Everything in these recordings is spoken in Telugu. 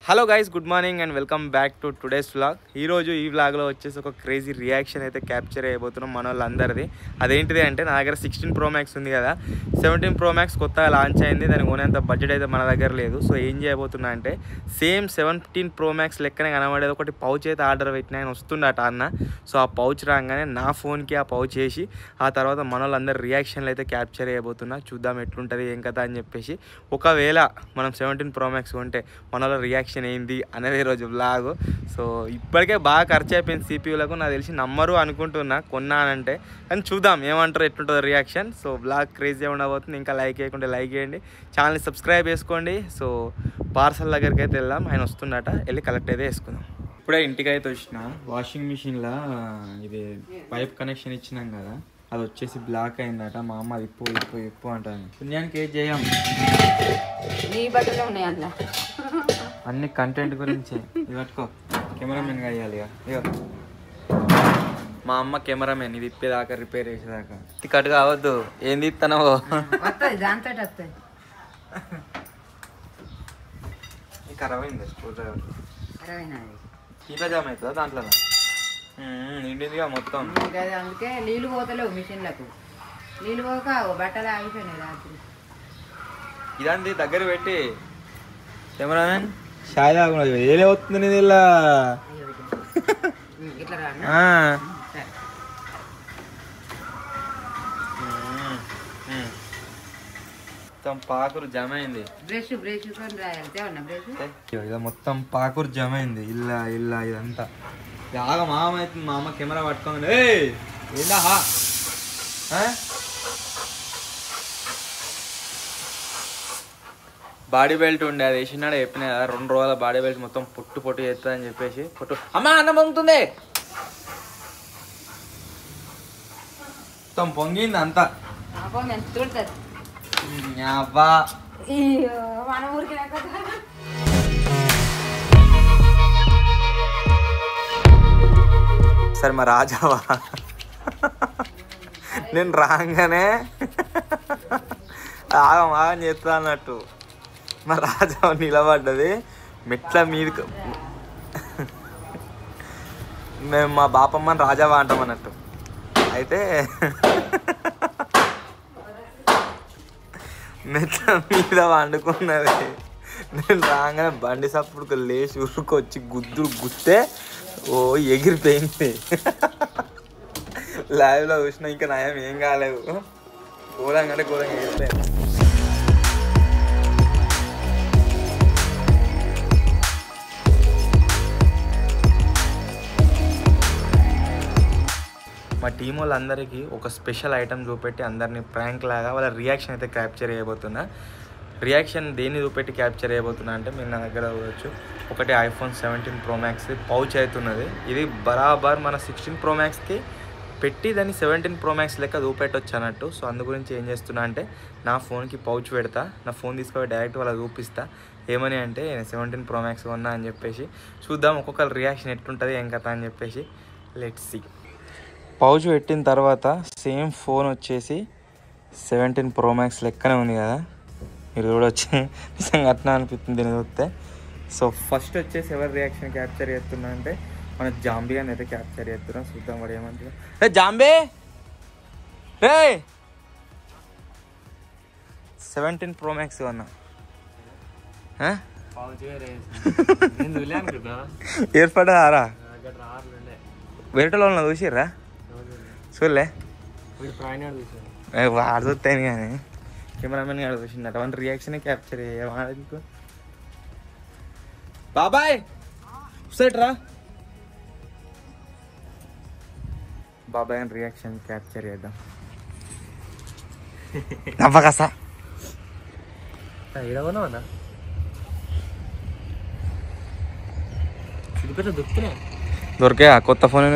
Hello guys, good morning and welcome back to today's vlog. ఈరోజు ఈ వ్లాగ్లో వచ్చేసి ఒక క్రేజీ రియాక్షన్ అయితే క్యాప్చర్ అయిపోతున్నాం మన వాళ్ళందరిది. అదేంటిది అంటే, నా దగ్గర 16 Pro Max ఉంది కదా, 17 Pro Max కొత్తగా లాంచ్ అయింది. దానికి కొనేంత బడ్జెట్ అయితే మన దగ్గర లేదు. సో ఏం చేయబోతున్నా అంటే, సేమ్ 17 Pro Max లెక్కనే కనబడేది ఒకటి పౌచ్ అయితే ఆర్డర్ పెట్టిన, ఆయన వస్తుండట అన్న. సో ఆ పౌచ్ రాగానే నా ఫోన్కి ఆ పౌచ్ వేసి ఆ తర్వాత మన వాళ్ళందరి రియాక్షన్లు అయితే క్యాప్చర్ అయిపోతున్నా. చూద్దాం ఎట్లుంటుంది ఏం కదా అని చెప్పేసి. ఒకవేళ మనం 17 Pro Max కొంటే మన వాళ్ళ రియాక్షన్ ఏంది అనేది ఈరోజు వ్లాగ్. సో ఇప్పటికే బాగా ఖర్చు అయిపోయింది సిపియూలకు, నాకు తెలిసి నమ్మరు అనుకుంటున్నా కొన్నానంటే. కానీ చూద్దాం ఏమంటారు, ఎట్లుంటుందో రియాక్షన్. సో వ్లాగ్ క్రేజీ ఉండబోతుంది. ఇంకా లైక్ చేయకుంటే లైక్ చేయండి, ఛానల్ని సబ్స్క్రైబ్ చేసుకోండి. సో పార్సల్ దగ్గరికి అయితే వెళ్దాం, ఆయన వస్తున్నట, వెళ్ళి కలెక్ట్ అయితే వేసుకుందాం. ఇప్పుడే ఇంటికి అయితే వచ్చిన. వాషింగ్ మిషన్లో ఇది పైప్ కనెక్షన్ ఇచ్చినాం కదా, అది వచ్చేసి బ్లాక్ అయిందట. మా అమ్మ అది ఇప్పు అంటాను. పుణ్యానికి ఏం చేయం, నీ బట్టలు ఉన్నాయి అందులో అన్ని కంటెంట్ గురించే. ఇది పట్టుకో, కెమెరామెన్గా అయ్యాలి ఇక. మా అమ్మ కెమెరామెన్, ఇది ఇప్పేదాకా రిపేర్ చేసేదాకా. ఇది కట్ కావద్దు, ఏం తీస్తున్నావో. దాంతో వస్తాయి. ఖరాబ్ అయింది స్క్రూ డ్రైవర్. ఇంట్లో జామ్ అవుతుందా దాంట్లో? నిండిందిగా మొత్తం. అందుకే నీళ్ళు పోతలేవు మిషన్లకు. నీళ్ళు పోక బట్టలు ఆగిపోయినాయి రాత్రి. ఇదంతా దగ్గర పెట్టి కెమెరామెన్ షాయ్ తాగున్నది. ఏలే వస్తుంది నీది ఇలా. ఇట్లా మొత్తం పాకురు జమ అయింది. బ్రష్ ఇది మొత్తం పాకురు జమ అయింది. ఇల్లా ఇదంతా బాగా మామ అవుతుంది. మా అమ్మ కెమెరా పట్టుకుంది. ఏందా బాడీ బెల్ట్ ఉండే, అది వేసినాడు చెప్పిన కదా, 2 రోజుల బాడీ బెల్ట్ మొత్తం పొట్టు చేస్తుందని చెప్పేసి. అమ్మా అన్నం పొంగుతుంది, మొత్తం పొంగింది అంతా. అబ్బా సరే మా రాజావా, నేను రాగానే ఆగం చేస్తా అన్నట్టు మా రాజా నిలబడ్డది మెట్ల మీదకి. మేము మా బాపమ్మని రాజావా అంటాం అన్నట్టు. అయితే మెట్ల మీద వండుకున్నది. నేను రాగానే బండి సప్పుడు లేచి ఉరుకొచ్చి గుద్దే ఎగిరిపోయింది. లైవ్లో చూసినా ఇంకా నయం ఏం కాలేవు. ఘోరంగా ఎగిరిపోయింది. మా టీం వాళ్ళందరికీ ఒక స్పెషల్ ఐటమ్ చూపెట్టి అందరినీ ప్రాంక్ లాగా వాళ్ళ రియాక్షన్ అయితే క్యాప్చర్ చేయబోతున్నా. రియాక్షన్ దేన్ని చూపెట్టి క్యాప్చర్ చేయబోతున్నా అంటే, మీరు నా దగ్గర చూడవచ్చు, ఒకటి iPhone 17 Pro Max పౌచ్ అవుతున్నది. ఇది బరాబర్ మన 16 Pro Maxకి పెట్టి దాన్ని 17 Pro Max లెక్క చూపెట్టవచ్చు అన్నట్టు. సో అందు గురించి ఏం చేస్తున్నా అంటే, నా ఫోన్కి పౌచ్ పెడతా, నా ఫోన్ తీసుకొని డైరెక్ట్ వాళ్ళకి చూపిస్తా. ఏమని అంటే 17 Pro Max కొన్నా అని చెప్పేసి. చూద్దాం ఒక్కొక్కరి రియాక్షన్ ఎట్లుంటుంది ఏం కథ అని చెప్పేసి. Let's see. పౌచ్ పెట్టిన తర్వాత సేమ్ ఫోన్ వచ్చేసి 17 Pro Max లెక్కనే ఉంది కదా, మీరు కూడా వచ్చి నిజంగా అట్లా అనిపిస్తుంది దీన్ని చూస్తే. సో ఫస్ట్ వచ్చేసి ఎవరి రియాక్షన్ క్యాప్చర్ చేస్తున్నా అంటే, మన జాంబీ అని అయితే క్యాప్చర్ చేస్తున్నాం. చూద్దాం వాడు ఏమంటున్నా. రే జాంబీ, రే 17 Pro Max అన్నా ఏర్పడారా? వేరేటలో చూసిర్రా? చూడలే, వాడు చూస్తాను కానీ కెమెరామెన్ గారు చూసింది. అటువంటి రియాక్షన్ క్యాప్చర్ చేయకు. బాబాయ్ రా, బాబాయ్ అని రియాక్షన్ క్యాప్చర్ చేద్దాం. నవ్వకసా దొరికా కొత్త ఫోన్.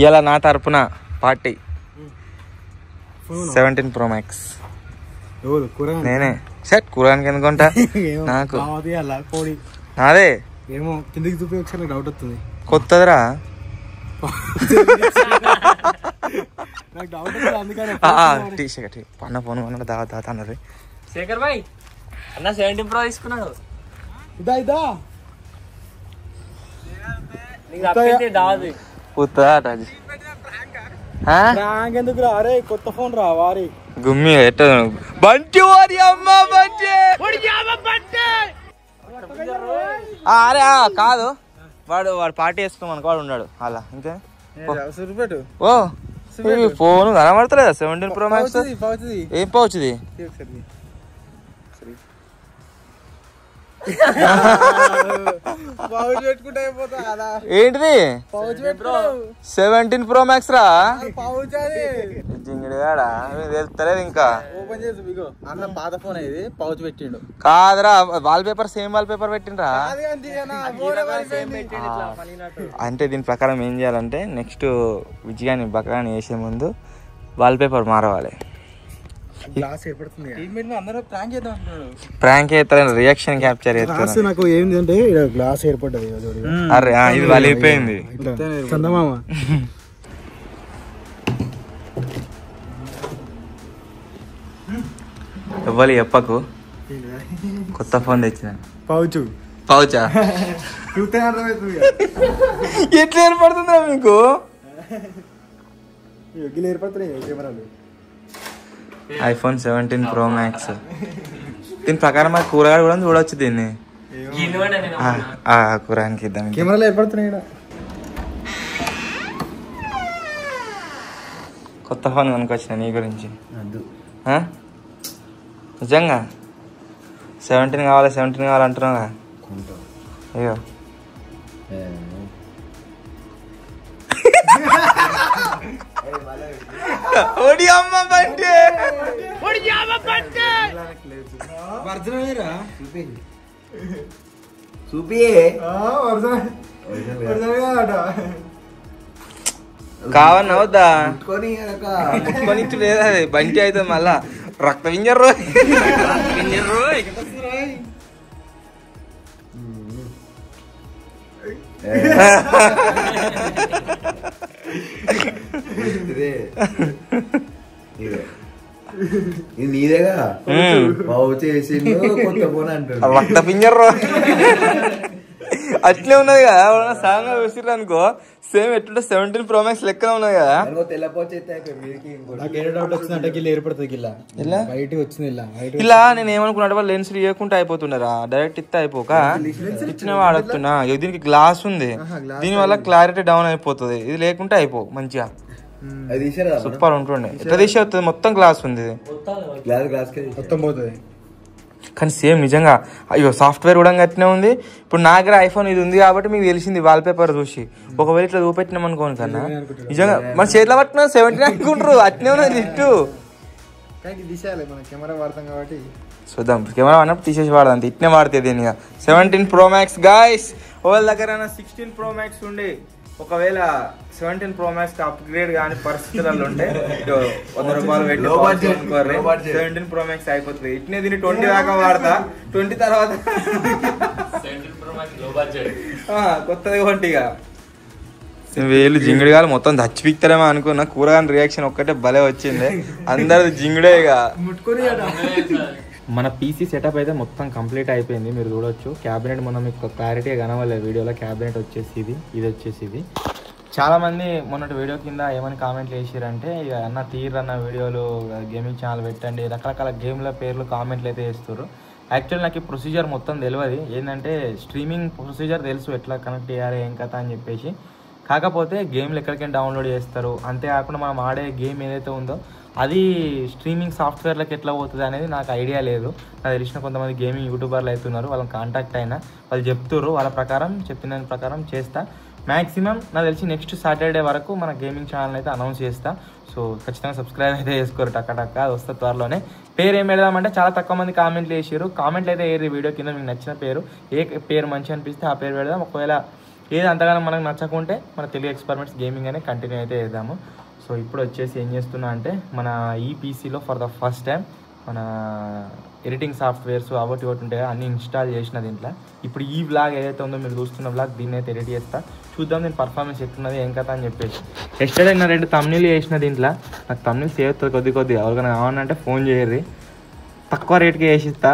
ఇలా నా తరపున పార్టీ 17 Pro Max నేనే. సెట్ కూరానికి ఎందుకుంటా, నాకు అదే ఏమో కిందకి చూపి ఒకసారి డౌట్ వస్తుంది. కొత్తదిరా పన్న ఫోన్ అన్నాడు దావత్ అన్నారు. శేఖర్ భాయ్ అన్న 17 Pro తీసుకున్నాడు. ఇదా ఎందుకు రా? అరే కొత్త ఫోన్ రా వారి గుమ్మి ఎట్ట బంటి వారి అమ్మ బంటి. అరే కాదు వాడు పార్టీ వేసుకున్నాం అనుకో వాడు ఉన్నాడు అలా ఇంకే ఓ ఫోన్ కనబడతలేదా 17 Pro Max? ఏం పౌచ్ది? ఏంటిది 17 Pro Max రా? జింగిడిగాడా తెలుస్తలేదు ఇంకా. పాత ఫోన్ ఇది పౌచ్ పెట్టిండు కాదురా wallpaper same wallpaper పెట్టిండ్రా. అంటే దీని ప్రకారం ఏం చేయాలంటే నెక్స్ట్ విజయాన్ని బకరాన్ని వేసే ముందు వాల్ పేపర్ మారవాలి. ప్రాంక్ చేస్తారని రియాక్షన్ క్యాప్చర్ చేస్తారు. నాకు ఏంటంటే గ్లాస్ ఏర్పడ్డది. అరే ఇది వలిగిపోయింది. చందమామ ఇవ్వాలి చెప్పకు. కొత్త ఫోన్ తెచ్చిన పౌచా ఎట్లా ఏర్పడుతుందా మీకు? iPhone 17 Pro Max. దీని ప్రకారం మరి కూరగాయలు కూడా చూడవచ్చు దీన్ని. కూరగాయలకి ఇద్దాం. కెమెరాలో ఏర్పడుతున్నాయి. కొత్త ఫోన్ కొనుక్కొచ్చిన నీ గురించి. నిజంగా 17 కావాలి అంటున్నావుగా. అయ్యో ఓడి అమ్మ బంటే కావన్నా వద్దా కొనిచ్చు లేదా బంటి అవుతుంది మళ్ళా రక్త వింజర్ రోయ్. నీదేగా కొత్త ఫోన్ అంటారు రక్త పింజర్ రోయ్. అట్లే ఉన్నది కదా సాంగ్ చూసిర్రు అనుకో సేమ్ ఎట్లుంటే 17 Pro Max లెక్కన ఉన్నది కదా. ఇలా నేను ఏమనుకున్నా లెన్స్ ఇవ్వకుండా అయిపోతున్నారా డైరెక్ట్ ఇస్తే అయిపోక ఇచ్చిన వాడుతున్నా. దీనికి గ్లాస్ ఉంది దీని వల్ల క్లారిటీ డౌన్ అయిపోతుంది. ఇది లేకుంటే అయిపో మంచిగా సూపర్ ఉంటుండే. ఎట్లా తీసి వస్తుంది మొత్తం గ్లాస్ ఉంది కానీ సేమ్ నిజంగా. అయ్యో సాఫ్ట్వేర్ కూడా అట్నే ఉంది. ఇప్పుడు నా దగ్గర ఐఫోన్ ఇది ఉంది కాబట్టి మీకు తెలిసింది వాల్ పేపర్ చూసి. ఒకవేళ ఇట్లా చూపెట్టినాం అనుకోని కన్నా నిజంగా మన చేతిలో పట్టిన 17 అనుకుంటారు. అట్నే ఉన్నది లిఫ్ట్. చూద్దాం కెమెరా అన్నప్పుడు తీసేసి వాడదాం. ఇట్నే వాడితే దీని 17 Pro Max గాయస్. ఒకవేళ దగ్గర 16 Pro Max ఉండి ఒకవేళ 17 Pro Max అప్గ్రేడ్ కాని పరిస్థితులలో ఉంటే 100 రూపాయలు పెట్టి 17 Pro Max అయిపోతుంది. ఇట్నే దీన్ని 20 దాకా వాడతా. 20 తర్వాత కొత్తది కొంటిగా వేలు జింగిడిగా మొత్తం దచ్చిపిక్తారేమో అనుకున్నా. కూరగాయల రియాక్షన్ ఒక్కటే భలే వచ్చింది. అందరిది జింగిడే ఇక. మన పీసీ సెటప్ అయితే మొత్తం కంప్లీట్ అయిపోయింది. మీరు చూడొచ్చు క్యాబినెట్ మనం మీకు క్లారిటీగా కనవలేదు వీడియోలో. క్యాబినెట్ వచ్చేసి ఇది వచ్చేసి ఇది. చాలామంది మొన్నటి వీడియో కింద ఏమని కామెంట్లు వేసారంటే ఇక అన్న తీరన్న వీడియోలు గేమింగ్ ఛానల్ పెట్టండి రకరకాల గేమ్ల పేర్లు కామెంట్లు అయితే వేస్తారు. యాక్చువల్ నాకు ఈ ప్రొసీజర్ మొత్తం తెలియదు. ఏంటంటే స్ట్రీమింగ్ ప్రొసీజర్ తెలుసు ఎట్లా కనెక్ట్ చేయాలి ఏం కథ అని చెప్పేసి. కాకపోతే గేమ్లు ఎక్కడికైనా డౌన్లోడ్ చేస్తారు. అంతేకాకుండా మనం ఆడే గేమ్ ఏదైతే ఉందో అది స్ట్రీమింగ్ సాఫ్ట్వేర్లకు ఎట్లా పోతుంది అనేది నాకు ఐడియా లేదు. నాకు తెలిసిన కొంతమంది గేమింగ్ యూట్యూబర్లు అవుతున్నారు. వాళ్ళని కాంటాక్ట్ అయినా వాళ్ళు చెప్తున్నారు. వాళ్ళ ప్రకారం చెప్పిన దాని ప్రకారం చేస్తా. మ్యాక్సిమం నాకు తెలిసి నెక్స్ట్ సాటర్డే వరకు మన గేమింగ్ ఛానల్ అయితే అనౌన్స్ చేస్తా. సో ఖచ్చితంగా సబ్స్క్రైబ్ అయితే చేసుకోరు. టక్క అది వస్తే త్వరలోనే. పేరు ఏం పెడదామంటే చాలా తక్కువ మంది కామెంట్లు వేసారు. కామెంట్లు అయితే ఏది వీడియో కింద మీకు నచ్చిన పేరు ఏ పేరు మంచి అనిపిస్తే ఆ పేరు పెడదాం. ఒకవేళ ఏది అంతగానో మనకు నచ్చకుంటే మన తెలుగు ఎక్స్పెరిమెంట్స్ గేమింగ్ అనే కంటిన్యూ అయితే చేద్దాము. సో ఇప్పుడు వచ్చేసి ఏం చేస్తున్నా అంటే మన ఈ పీసీలో ఫర్ ద ఫస్ట్ టైం మన ఎడిటింగ్ సాఫ్ట్వేర్స్ ఒకటి ఉంటాయి అన్నీ ఇన్స్టాల్ చేసిన దీంట్లో. ఇప్పుడు ఈ వ్లాగ్ ఏదైతే ఉందో మీరు చూస్తున్న వ్లాగ్ దీన్ని అయితే ఎడిట్ చేస్తా. చూద్దాం నేను పర్ఫార్మెన్స్ ఎట్లున్నది ఏం కథ అని చెప్పేసి. ఎస్టర్డే నా 2 తమ్నీళ్ళు చేసిన దీంట్లో. నాకు తమ్నీళ్ళు సేవ్ అవుతుంది కొద్దిగా ఎవరికైనా కావాలంటే ఫోన్ చేయర్రి, తక్కువ రేట్కి వేసిస్తా.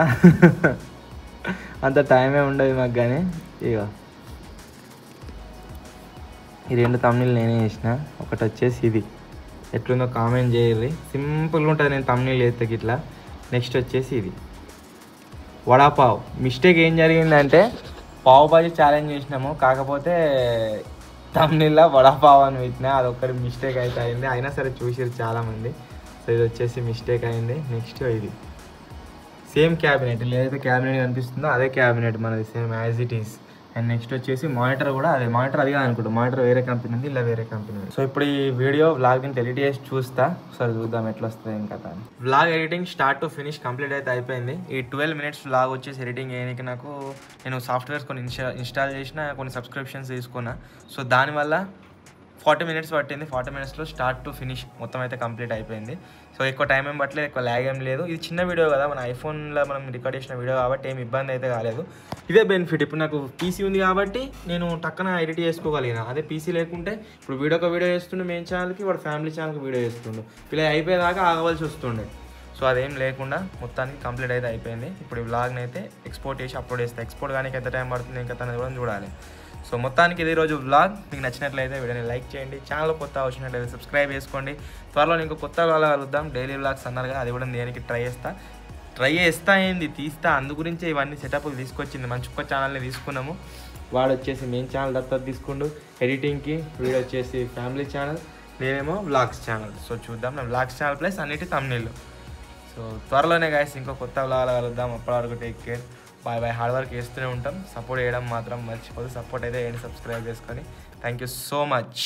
అంత టైమే ఉండదు మాకు. కానీ ఇక ఈ 2 తమ్నీళ్ళు నేనే చేసిన. ఒకటి వచ్చేసి ఇది ఎట్లుందో కామెంట్ చేయర్రి. సింపుల్గా ఉంటుంది నేను తమ్నీళ్ళు వేస్తే ఇట్లా. నెక్స్ట్ వచ్చేసి ఇది వడాపావ్. మిస్టేక్ ఏం జరిగిందంటే పావు బాజీ ఛాలెంజ్ చేసినాము, కాకపోతే తమ్నీళ్ళ వడాపావ్ అని పెట్టినా. అదొక్కటి మిస్టేక్ అయితే అయింది. అయినా సరే చూసిరు చాలామంది. సో ఇది వచ్చేసి మిస్టేక్ అయింది. నెక్స్ట్ ఇది సేమ్ క్యాబినెట్, ఏదైతే క్యాబినెట్ కనిపిస్తుందో అదే క్యాబినెట్ మనది, same as it is. And next వచ్చేసి మానిటర్ కూడా అదే మానిటర్. అది అనుకుంటా మానిటర్ వేరే కంపెనీ ఉంది, ఇలా వేరే కంపెనీ ఉంది. సో ఇప్పుడు ఈ వీడియో వ్లాగ్ దీనికి ఎడిట్ చేసి చూస్తా. ఒకసారి చూద్దాం ఎట్లా వస్తుంది ఇంకా. Vlog editing start to finish complete అయితే అయిపోయింది. ఈ 12 minutes వ్లాగ్ వచ్చేసి ఎడిటింగ్ చేయడానికి నాకు నేను సాఫ్ట్వేర్స్ కొన్ని ఇన్స్టాల్ చేసిన, కొన్ని సబ్స్క్రిప్షన్స్ తీసుకున్నా. సో దానివల్ల 40 minutes పట్టింది. 40 minutesలో స్టార్ట్ టు ఫినిష్ మొత్తం అయితే కంప్లీట్ అయిపోయింది. సో ఎక్కువ టైం ఏం పట్టలేదు, ఎక్కువ ల్యాగ్ ఏం లేదు. ఇది చిన్న వీడియో కదా, మన ఐఫోన్లో మనం రికార్డ్ చేసిన వీడియో కాబట్టి ఏం ఇబ్బంది అయితే కాలేదు. ఇదే బెనిఫిట్. ఇప్పుడు నాకు పీసీ ఉంది కాబట్టి నేను టక్కన ఎడిట్ చేసుకోగలిగిన. అదే పీసీ లేకుంటే ఇప్పుడు వీడియో చేస్తుండే మెయిన్ ఛానల్కి, వాడు ఫ్యామిలీ ఛానల్కి వీడియో చేస్తుండే, ఇలా అయిపోయేదాకా ఆగవలసి వస్తుండే. సో అదేం లేకుండా మొత్తానికి కంప్లీట్ అయితే అయిపోయింది. ఇప్పుడు ఈ వ్లాగ్ని అయితే ఎక్స్పోర్ట్ చేసి అప్లోడ్ చేస్తాను. ఎక్స్పోర్ట్ కానీ ఎంత టైం పడుతుంది ఇంకా తనది కూడా చూడాలి. సో మొత్తానికి ఇది రోజు వ్లాగ్. మీకు నచ్చినట్లయితే వీడియోని లైక్ చేయండి, ఛానల్ కొత్త వచ్చినట్లయితే సబ్స్క్రైబ్ చేసుకోండి. త్వరలో ఇంకో కొత్త కలుద్దాం. డైలీ వ్లాగ్స్ అన్నారు కదా, అది కూడా దేనికి ట్రై చేస్తా ఏంది తీస్తా. అందు గురించే ఇవన్నీ సెటప్లు తీసుకొచ్చింది. మంచి ఒక్క ఛానల్ని తీసుకున్నాము. వాడు వచ్చేసి మెయిన్ ఛానల్ దత్తత తీసుకుండు ఎడిటింగ్కి, వీడు వచ్చేసి ఫ్యామిలీ ఛానల్, నేనేమో వ్లాగ్స్ ఛానల్. సో చూద్దాం, నేను వ్లాగ్స్ ఛానల్ ప్లస్ అన్నిటి తమ్నీళ్ళు. సో త్వరలోనే గాయస్ ఇంకో కొత్త వ్లాగ్ కలుద్దాం. అప్పటివరకు take care, bye bye. Hard work చేస్తూనే ఉంటాం. సపోర్ట్ చేయడం మాత్రం మర్చిపోదు. సపోర్ట్ అయితే ఏంటి, సబ్స్క్రైబ్ చేసుకొని. Thank you so much.